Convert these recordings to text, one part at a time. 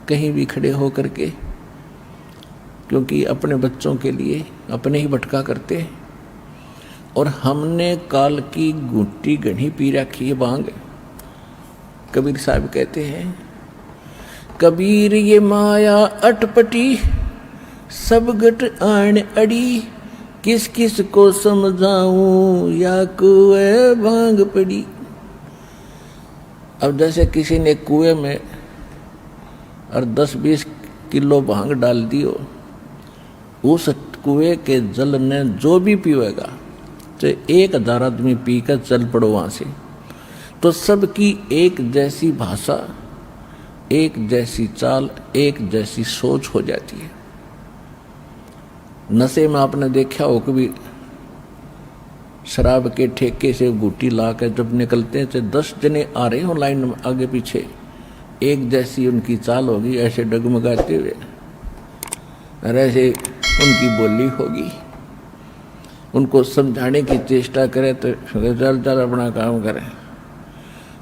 कहीं भी खड़े हो करके, क्योंकि अपने बच्चों के लिए अपने ही भटका करते हैं। और हमने काल की घुट्टी घनी पी रखी है भांग। कबीर साहब कहते हैं, कबीर ये माया अटपटी, सब गट आन अड़ी, किस किस को समझाऊं या कुएं भांग पड़ी। अब जैसे किसी ने कुएं में और 10-20 किलो भांग डाल दियो, उस कुएं के जल ने जो भी पीवेगा, तो 1000 आदमी पीकर चल पड़ो वहां से, तो सबकी एक जैसी भाषा, एक जैसी चाल, एक जैसी सोच हो जाती है। नशे में आपने देखा हो कभी, शराब के ठेके से घुट्टी ला कर जब निकलते हैं, तो 10 जने आ रहे हो लाइन में आगे पीछे, एक जैसी उनकी चाल होगी, ऐसे डगमगाते हुए, और ऐसे उनकी बोली होगी। उनको समझाने की चेष्टा करें तो चल चल अपना काम करें।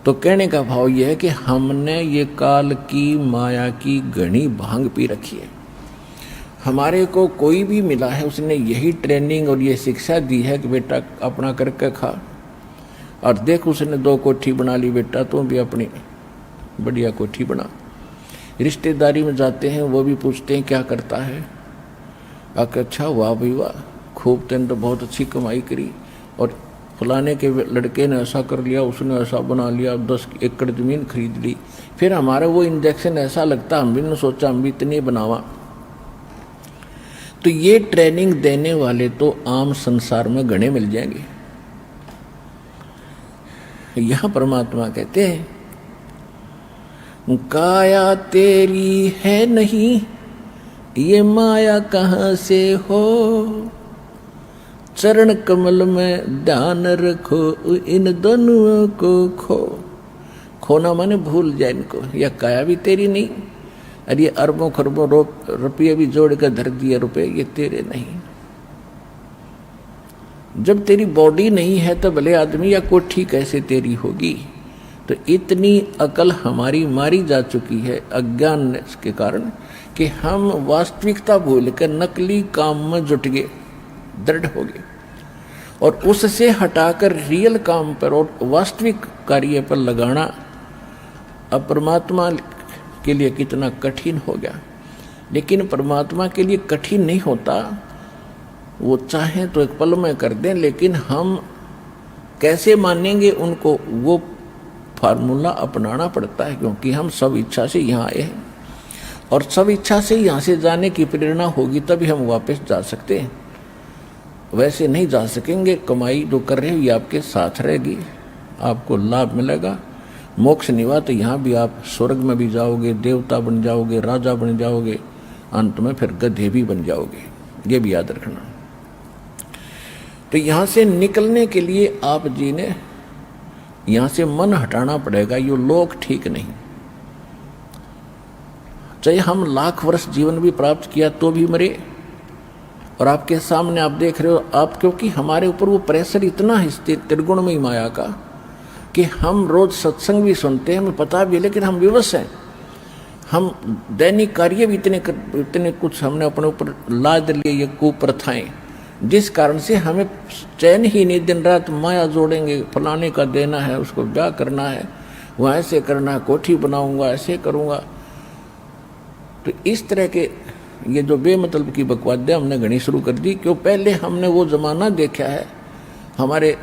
तो कहने का भाव यह है कि हमने ये काल की माया की घनी भांग पी रखी है। हमारे को कोई भी मिला है, उसने यही ट्रेनिंग और ये शिक्षा दी है कि बेटा अपना करके खा, और देख उसने 2 कोठी बना ली, बेटा तुम भी अपनी बढ़िया कोठी बना। रिश्तेदारी में जाते हैं, वो भी पूछते हैं क्या करता है, अच्छा वाह भाई वाह, खूब तेन तो बहुत अच्छी कमाई करी, और फलाने के लड़के ने ऐसा कर लिया, उसने ऐसा बना लिया, 10 एकड़ ज़मीन खरीद ली। फिर हमारा वो इंजेक्शन ऐसा लगता, हम भी ने सोचा हम भी इतनी बनावा। तो ये ट्रेनिंग देने वाले तो आम संसार में घने मिल जाएंगे। यहां परमात्मा कहते हैं, काया तेरी है नहीं, ये माया कहाँ से हो, चरण कमल में ध्यान रखो, इन दोनों को खो। खोना माने भूल जाए इनको। यह काया भी तेरी नहीं, और ये अरबों खरबों रुपये भी जोड़ कर धर दिए रुपये, ये तेरे नहीं। जब तेरी बॉडी नहीं है तो भले आदमी या कोठी कैसे तेरी होगी। तो इतनी अकल हमारी मारी जा चुकी है अज्ञान के कारण कि हम वास्तविकता भूल कर नकली काम में जुट गए, दृढ़ हो गए, और उससे हटाकर रियल काम पर और वास्तविक कार्य पर लगाना अब परमात्मा के लिए कितना कठिन हो गया। लेकिन परमात्मा के लिए कठिन नहीं होता, वो चाहें तो एक पल में कर दें, लेकिन हम कैसे मानेंगे उनको, वो फार्मूला अपनाना पड़ता है, क्योंकि हम सब इच्छा से यहाँ आए हैं, और सब इच्छा से यहाँ से जाने की प्रेरणा होगी तभी हम वापस जा सकते हैं। वैसे नहीं जा सकेंगे। कमाई जो कर रहे हो ये आपके साथ रहेगी, आपको लाभ मिलेगा। मोक्ष नहीं हुआ तो यहाँ भी आप स्वर्ग में भी जाओगे, देवता बन जाओगे, राजा बन जाओगे, अंत में फिर गधे भी बन जाओगे, ये भी याद रखना। तो यहाँ से निकलने के लिए आप जी ने यहाँ से मन हटाना पड़ेगा। ये लोग ठीक नहीं, चाहे हम लाख वर्ष जीवन भी प्राप्त किया तो भी मरे। और आपके सामने आप देख रहे हो, आप क्योंकि हमारे ऊपर वो प्रेशर इतना है त्रिगुण में माया का कि हम रोज सत्संग भी सुनते हैं, हमें पता भी है, लेकिन हम विवश हैं। हम दैनिक कार्य भी इतने कुछ हमने अपने ऊपर लाद लिए, ये कुप्रथाएं, जिस कारण से हमें चैन ही नहीं। दिन रात माया जोड़ेंगे, फलाने का देना है, उसको ब्याह करना है, वह ऐसे करना है, कोठी बनाऊंगा, ऐसे करूंगा। तो इस तरह के ये जो बेमतलब की बकवादियाँ हमने घनी शुरू कर दी, क्यों पहले हमने वो जमाना देखा है। हमारे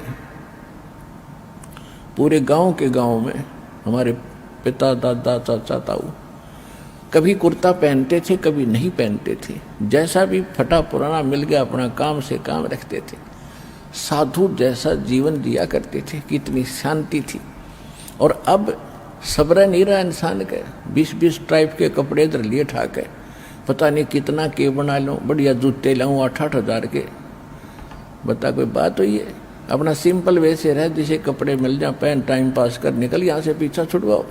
पूरे गांव के गांव में हमारे पिता, दादा, चाचा, ताऊ कभी कुर्ता पहनते थे, कभी नहीं पहनते थे। जैसा भी फटा पुराना मिल गया अपना काम से काम रखते थे। साधु जैसा जीवन दिया करते थे, कितनी शांति थी। और अब सब्र नहीं रहा इंसान के, 20-20 टाइप के कपड़े इधर लिए ठाके, पता नहीं कितना के बना लूँ, बढ़िया जूते लाऊं 8-8 हज़ार के। बता कोई बात हुई है? अपना सिंपल वैसे रहे, जिसे कपड़े मिल जाए पहन, टाइम पास कर, निकल यहाँ से, पीछा छुड़वाओ।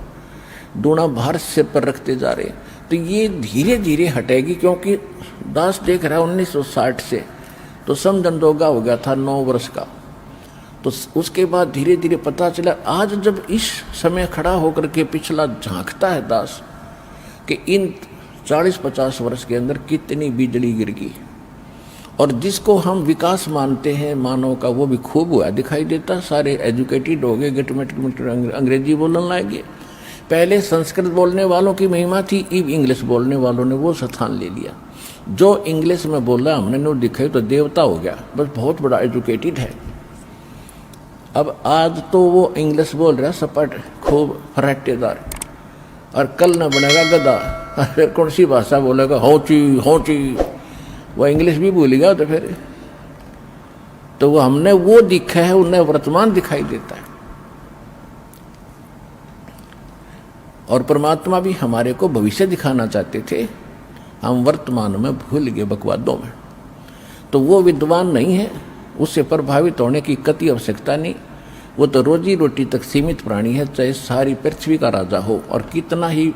दूना भार सिर पर रखते जा रहे। तो ये धीरे धीरे हटेगी, क्योंकि दास देख रहा है 1960 से तो समझन दोगा हो गया था 9 वर्ष का। तो उसके बाद धीरे धीरे पता चला, आज जब इस समय खड़ा होकर के पिछला झांकता है दास, कि इन 40-50 वर्ष के अंदर कितनी बिजली गिर गई, और जिसको हम विकास मानते हैं मानव का, वो भी खूब हुआ दिखाई देता। सारे एजुकेटेड हो गए, गिटमिट अंग्रेजी बोलने लगे। पहले संस्कृत बोलने वालों की महिमा थी, अब इंग्लिश बोलने वालों ने वो स्थान ले लिया। जो इंग्लिश में बोला हमने नो दिखाई तो देवता हो गया, बस बहुत बड़ा एजुकेटेड है। अब आज तो वो इंग्लिश बोल रहा सपाट खूब फराटेदार, और कल न बनेगा गधा, फिर कौन सी भाषा बोलेगा, होची, वो इंग्लिश भी भूलेगा। तो वो हमने वो दिखा है, उन्हें वर्तमान दिखाई देता है। और परमात्मा भी हमारे को भविष्य दिखाना चाहते थे, हम वर्तमान में भूल गए बकवादों में। तो वो विद्वान नहीं है, उससे प्रभावित होने की कति आवश्यकता नहीं। वो तो रोजी रोटी तक सीमित प्राणी है, चाहे सारी पृथ्वी का राजा हो और कितना ही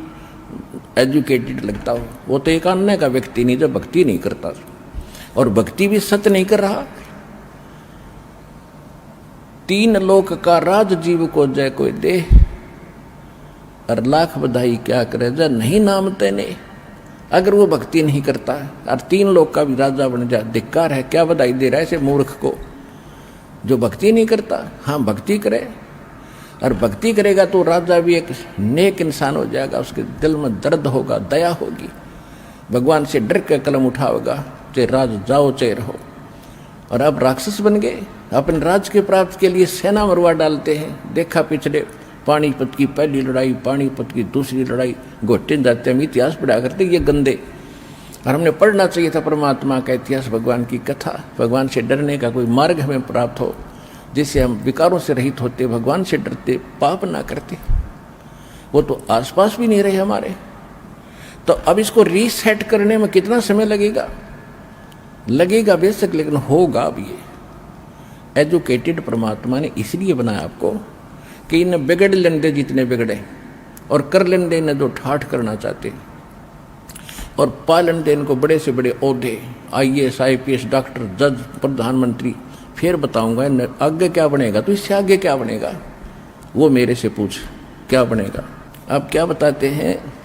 एजुकेटेड लगता हो। वो तो एक अन्य का व्यक्ति नहीं जो भक्ति नहीं करता, और भक्ति भी सत्य नहीं कर रहा। 3 लोक का राज जीव को जय कोई दे, और लाख बधाई क्या करे जय नहीं नाम तेने। अगर वो भक्ति नहीं करता और 3 लोक का भी राजा बन जाए, धिक्कार है। क्या बधाई दे रहा है ऐसे मूर्ख को जो भक्ति नहीं करता। हाँ, भक्ति करे, और भक्ति करेगा तो राजा भी एक नेक इंसान हो जाएगा। उसके दिल में दर्द होगा, दया होगी, भगवान से डर के कलम उठाओगा, चाहे राज जाओ चाहे रहो। और अब राक्षस बन गए, अपने राज के प्राप्त के लिए सेना मरवा डालते हैं। देखा पिछले पानीपत की पहली लड़ाई, पानीपत की दूसरी लड़ाई, घोटे जाते हम इतिहास पढ़ा करते ये गंदे। और हमने पढ़ना चाहिए था परमात्मा का इतिहास, भगवान की कथा। भगवान से डरने का कोई मार्ग हमें प्राप्त हो, जिससे हम विकारों से रहित होते, भगवान से डरते, पाप ना करते। वो तो आसपास भी नहीं रहे हमारे। तो अब इसको रीसेट करने में कितना समय लगेगा बेशक, लेकिन होगा। अब ये एजुकेटेड परमात्मा ने इसलिए बनाया आपको कि इन्हें बिगड़ लेंदे जितने बिगड़े, और कर लेंदे इन्हें जो ठाठ करना चाहते, और पा लेंदे इनको बड़े से बड़े ओहदे, IAS IPS डॉक्टर जज प्रधानमंत्री। फिर बताऊंगा आगे क्या बनेगा, तो इससे आगे क्या बनेगा वो मेरे से पूछ, क्या बनेगा। आप क्या बताते हैं,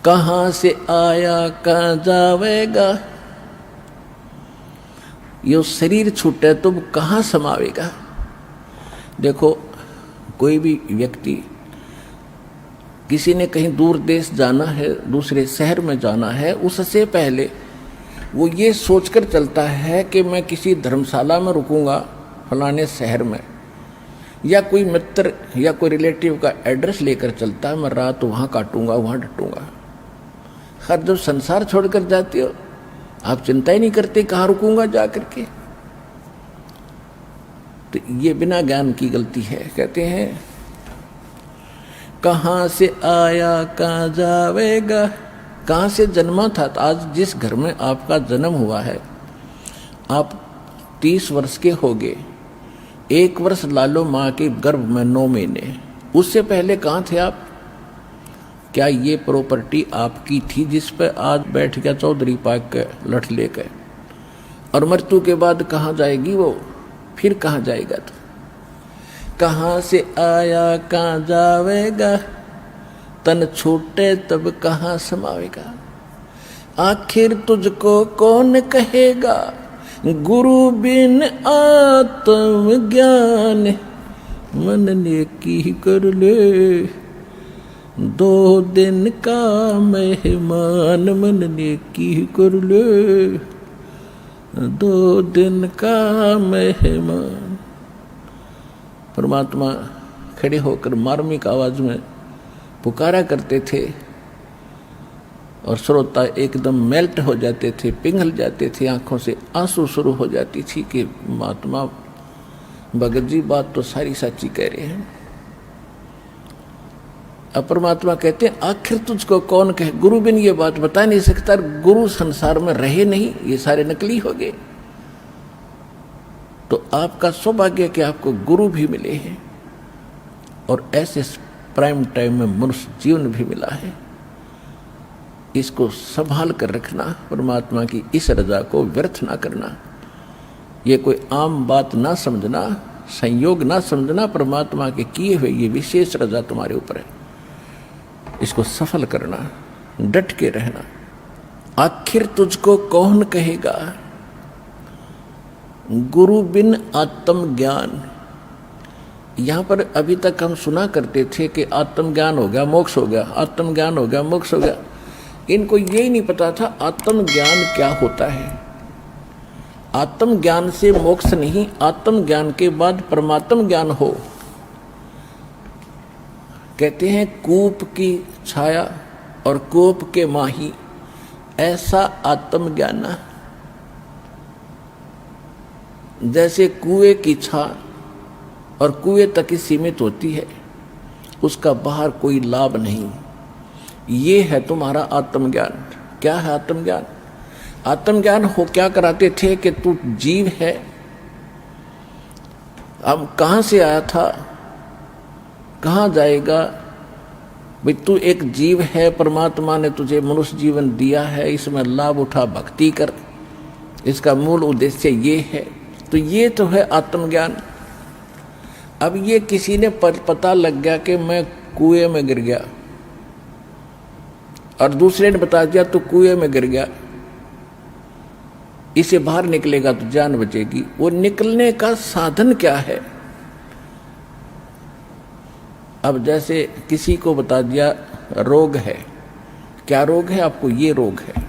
कहाँ से आया कहाँ जावेगा, यो शरीर छूटे तो कहाँ समावेगा। देखो, कोई भी व्यक्ति, किसी ने कहीं दूर देश जाना है, दूसरे शहर में जाना है, उससे पहले वो ये सोचकर चलता है कि मैं किसी धर्मशाला में रुकूंगा फलाने शहर में, या कोई मित्र या कोई रिलेटिव का एड्रेस लेकर चलता है, मैं रात वहाँ काटूंगा, वहाँ डटूंगा। हर जब संसार छोड़कर जाते हो आप चिंता ही नहीं करते कहाँ रुकूंगा जा करके। तो ये बिना ज्ञान की गलती है। कहते हैं कहाँ से आया कहाँ जावेगा, कहाँ से जन्मा था। तो आज जिस घर में आपका जन्म हुआ है, आप 30 वर्ष के हो गए, 1 वर्ष लालो माँ के गर्भ में 9 महीने, उससे पहले कहाँ थे आप। क्या ये प्रॉपर्टी आपकी थी जिस पर आज बैठ गया चौधरी पाक के लठ लेकर, और मृत्यु के बाद कहाँ जाएगी वो, फिर कहाँ जाएगा। तो कहाँ से आया कहाँ जावेगा, तन छूटे तब कहाँ समावेगा। आखिर तुझको कौन कहेगा, गुरु बिन आत्म ज्ञान, मन ने की कर ले 2 दिन का मेहमान, मन ने की कर ले 2 दिन का मेहमान। परमात्मा खड़े होकर मार्मिक आवाज में पुकारा करते थे, और श्रोता एकदम मेल्ट हो जाते थे, पिघल जाते थे, आंखों से आंसू शुरू हो जाती थी कि महात्मा भगत जी बात तो सारी सच्ची कह रहे हैं। अब परमात्मा कहते हैं आखिर तुझको कौन कहे, गुरु बिन ये बात बता नहीं सकता। गुरु संसार में रहे नहीं, ये सारे नकली हो गए। तो आपका सौभाग्य कि आपको गुरु भी मिले हैं, और ऐसे प्राइम टाइम में मनुष्य जीवन भी मिला है। इसको संभाल कर रखना, परमात्मा की इस रजा को व्यर्थ ना करना। ये कोई आम बात ना समझना, संयोग ना समझना, परमात्मा के किए हुए ये विशेष रजा तुम्हारे ऊपर है। इसको सफल करना, डट के रहना। आखिर तुझको कौन कहेगा गुरु बिन आत्मज्ञान। यहाँ पर अभी तक हम सुना करते थे कि आत्मज्ञान हो गया मोक्ष हो गया, आत्मज्ञान हो गया मोक्ष हो गया। इनको यही नहीं पता था आत्मज्ञान क्या होता है। आत्मज्ञान से मोक्ष नहीं, आत्मज्ञान के बाद परमात्म ज्ञान हो। कहते हैं कूप की छाया और कूप के माही, ऐसा आत्मज्ञान। जैसे कुएं की छा और कुएं तक ही सीमित होती है, उसका बाहर कोई लाभ नहीं। ये है तुम्हारा आत्मज्ञान। क्या है आत्मज्ञान? आत्मज्ञान हो क्या कराते थे कि तू जीव है, अब कहाँ से आया था, कहाँ जाएगा। भाई तू एक जीव है, परमात्मा ने तुझे मनुष्य जीवन दिया है, इसमें लाभ उठा, भक्ति कर, इसका मूल उद्देश्य ये है। तो ये तो है आत्मज्ञान। अब ये किसी ने पता लग गया कि मैं कुएं में गिर गया, और दूसरे ने बता दिया तू कुएं में गिर गया, इसे बाहर निकलेगा तो जान बचेगी। वो निकलने का साधन क्या है? अब जैसे किसी को बता दिया रोग है, क्या रोग है आपको? ये रोग है,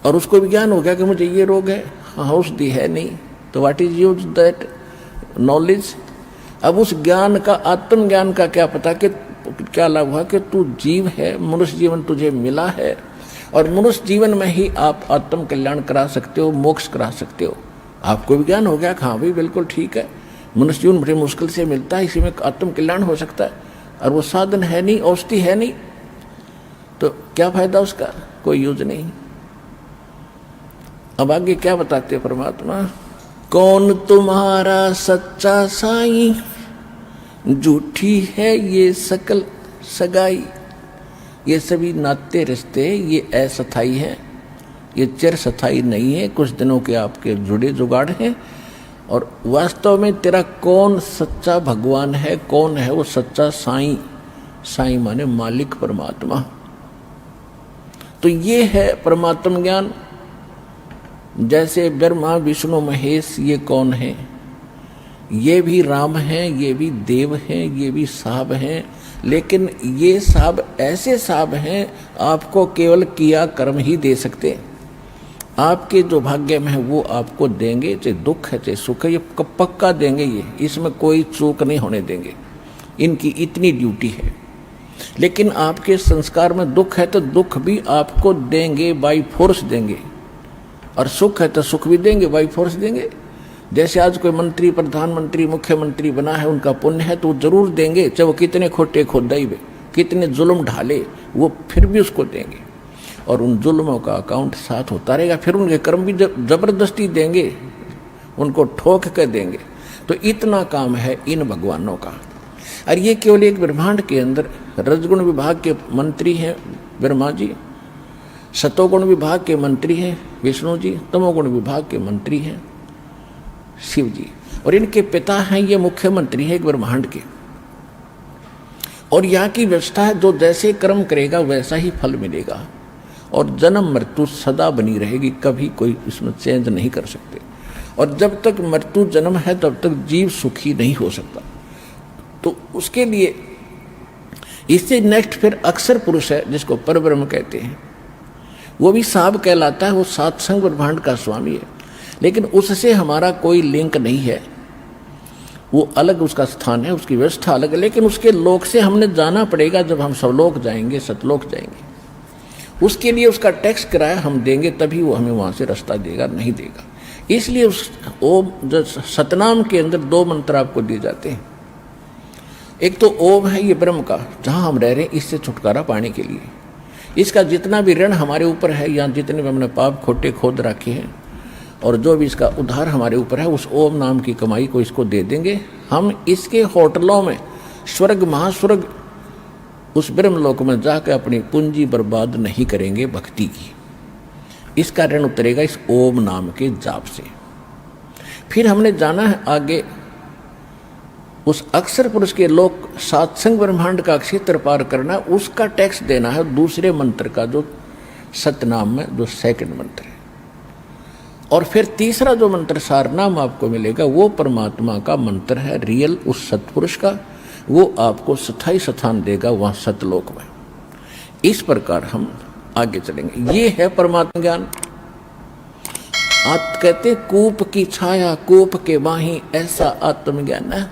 और उसको भी ज्ञान हो गया कि मुझे ये रोग है। हाँ, औषधि है नहीं, तो what is use that knowledge? अब उस ज्ञान का, आत्मज्ञान का क्या पता कि क्या लाभ हुआ कि तू जीव है, मनुष्य जीवन तुझे मिला है, और मनुष्य जीवन में ही आप आत्म कल्याण करा सकते हो, मोक्ष करा सकते हो। आपको भी ज्ञान हो गया, हाँ भाई बिल्कुल ठीक है, मनुष्य जीवन बड़े मुश्किल से मिलता है, इसी में आत्म कल्याण हो सकता है, और वो साधन है नहीं, औषधि है नहीं, तो क्या फायदा उसका? कोई यूज नहीं। अब आगे क्या बताते परमात्मा? कौन तुम्हारा सच्चा साईं, झूठी है ये सकल सगाई। ये सभी नाते रिश्ते ये अस्थायी हैं, ये चिर स्थायी नहीं है, कुछ दिनों के आपके जुड़े जुगाड़ हैं। और वास्तव में तेरा कौन सच्चा भगवान है, कौन है वो सच्चा साईं? साईं माने मालिक, परमात्मा। तो ये है परमात्म ज्ञान। जैसे ब्रह्मा विष्णु महेश ये कौन है? ये भी राम हैं, ये भी देव हैं, ये भी साहब हैं, लेकिन ये साहब ऐसे साहब हैं आपको केवल किया कर्म ही दे सकते। आपके जो भाग्य में है वो आपको देंगे, चाहे दुख है चाहे सुख है, ये पक्का देंगे, ये इसमें कोई चूक नहीं होने देंगे, इनकी इतनी ड्यूटी है। लेकिन आपके संस्कार में दुख है तो दुख भी आपको देंगे, बाई फोर्स देंगे, और सुख है तो सुख भी देंगे, बाई फोर्स देंगे। जैसे आज कोई मंत्री, प्रधानमंत्री, मुख्यमंत्री बना है, उनका पुण्य है तो वो जरूर देंगे, चाहे वो कितने खोटे खोदाई वे, कितने जुल्म ढाले, वो फिर भी उसको देंगे, और उन जुल्मों का अकाउंट साथ होता रहेगा। फिर उनके कर्म भी जबरदस्ती देंगे, उनको ठोक कर देंगे। तो इतना काम है इन भगवानों का। और ये केवल एक ब्रह्मांड के अंदर रजगुण विभाग के मंत्री हैं ब्रह्मा जी, सतोगुण विभाग के मंत्री हैं विष्णु जी, तमोगुण विभाग के मंत्री हैं शिव जी, और इनके पिता हैं ये मुख्यमंत्री हैं एक ब्रह्मांड के। और यहाँ की व्यवस्था है, जो जैसे कर्म करेगा वैसा ही फल मिलेगा, और जन्म मृत्यु सदा बनी रहेगी, कभी कोई इसमें चेंज नहीं कर सकते। और जब तक मृत्यु जन्म है तब तक जीव सुखी नहीं हो सकता। तो उसके लिए इससे नेक्स्ट फिर अक्षर पुरुष है जिसको परब्रह्म कहते हैं, वो भी साहब कहलाता है, वो सात संग ब्रह्मांड का स्वामी है, लेकिन उससे हमारा कोई लिंक नहीं है, वो अलग उसका स्थान है, उसकी व्यवस्था अलग है। लेकिन उसके लोक से हमने जाना पड़ेगा, जब हम सवलोक जाएंगे, सतलोक जाएंगे, उसके लिए उसका टैक्स किराया हम देंगे, तभी वो हमें वहाँ से रास्ता देगा, नहीं देगा। इसलिए उस ओम सतनाम के अंदर दो मंत्र आपको दिए जाते हैं। एक तो ओम है ये ब्रह्म का, जहाँ हम रह रहे हैं, इससे छुटकारा पाने के लिए। इसका जितना भी ऋण हमारे ऊपर है, या जितने भी हमने पाप खोटे खोद रखे हैं, और जो भी इसका उधार हमारे ऊपर है, उस ओम नाम की कमाई को इसको दे देंगे। हम इसके होटलों में स्वर्ग महास्वर्ग उस ब्रह्मलोक में जाकर अपनी पूंजी बर्बाद नहीं करेंगे भक्ति की। इसका ऋण उतरेगा इस ओम नाम के जाप से। फिर हमने जाना है आगे उस अक्षर पुरुष के लोक सात्संग ब्रह्मांड का क्षेत्र पार करना, उसका टैक्स देना है दूसरे मंत्र का, जो सतनाम में जो सेकंड मंत्र है। और फिर तीसरा जो मंत्र सारनाम आपको मिलेगा वो परमात्मा का मंत्र है, रियल उस सतपुरुष का, वो आपको स्थायी स्थान देगा वहां सतलोक में। इस प्रकार हम आगे चलेंगे। ये है परमात्मा ज्ञान। आप कहते कूप की छाया कूप के बाही, ऐसा आत्मज्ञान है।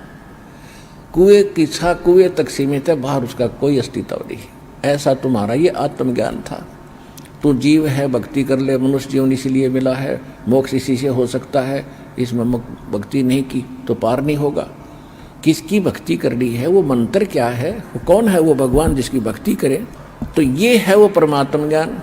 कुएं की छा कुएं तक सीमित है, बाहर उसका कोई अस्तित्व नहीं। ऐसा तुम्हारा ये आत्मज्ञान था। तू जीव है, भक्ति कर ले, मनुष्य जीवन इसीलिए मिला है, मोक्ष इसी से हो सकता है, इसमें भक्ति नहीं की तो पार नहीं होगा। किसकी भक्ति करनी है, वो मंत्र क्या है, वो कौन है वो भगवान जिसकी भक्ति करे, तो ये है वो परमात्मा ज्ञान।